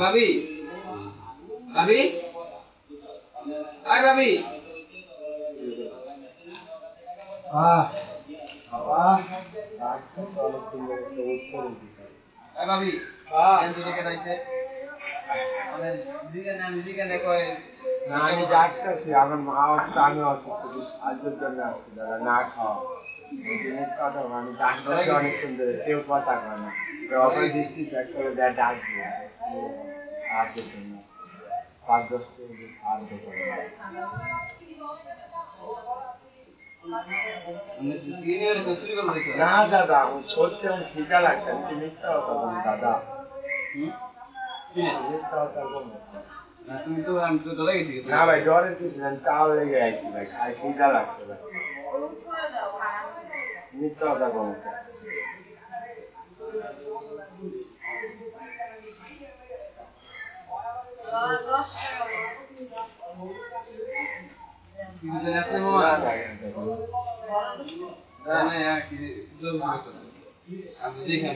ভাবি ভাবি আয় ভাবি ভাবি না আমি ডাকতেছি আমার মা অসুস্থ আমি অসুস্থ আজকের জন্য আসছি দাদা না খাওয়া কথা আমি ডাক্তারকে অনেক সুন্দর কেউ কথা কয় না অপর দৃষ্টি চেক করে দেয় ডাক দিয়ে আজকের জন্য 5-10 মিনিট সাহায্য করে না দাদা সত্যি আমার খিদা লাগছে আমি কি মিথ্যা কথা বলি দাদা মিথ্যা কথা বলি না ভাই জ্বরের কিছু না চাল লেগে আইছি ভাই খাই খিদা লাগছে ভাই মিথ্যা কথা বলি আমি দেখেন